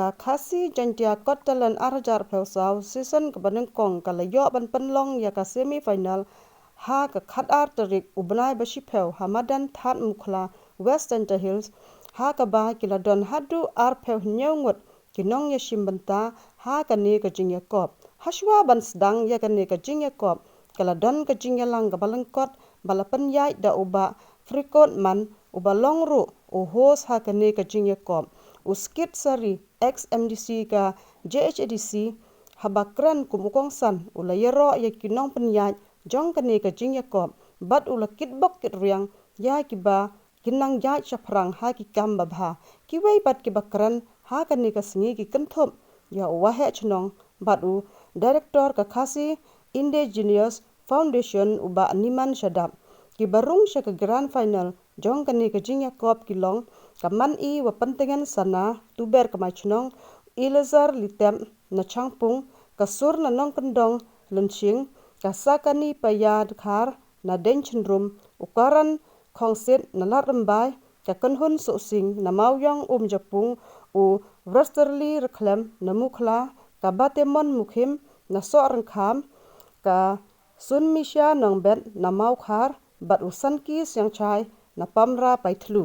ka khasi jantia kotalan arjar pheusaw season ka baneng kong ka layo ban penlong ya ka semi final ha ka khat tarik ubnai bashi pheu hamadan that mukhla Western Hills ha ka ba kila don hadu ar pheu nyeungot kinong ya shimbanta ha ka ne ka jingya kop haswa ban sedang ya ka ne ka jingya kop kala don ka jingya lang ka balengkot balapan yai da uba frikot man uba longru o hos ha ka ne ka jingya kop uskit sari XMDC ka JHADC habakran kumukong san ulayero ya kinong penyaj jong kane ka jingya kop bat ula kitbok kit riang ya kiba kinang jaj shaprang ha ki kam babha kiwei bat kibakran ha kane ka singi ki kenthop ya wahe chnong bat u director ka khasi Indigenous Foundation uba animan shadap kibarung sya ka grand final jong kane ka jingya kop kilong kaman i wa pentingan sana tuber kamachnong Ilazar litem na changpung kasur na nong kendong lenching kasakani payad khar na denchendrum ukaran khongsit na larembai ka kanhun sosing na mawyong japung u westerly reclam na mukhla ka batemon mukhim na sorang kham ka sunmisha nong bet na mau khar bat usanki siang chai na pamra paithlu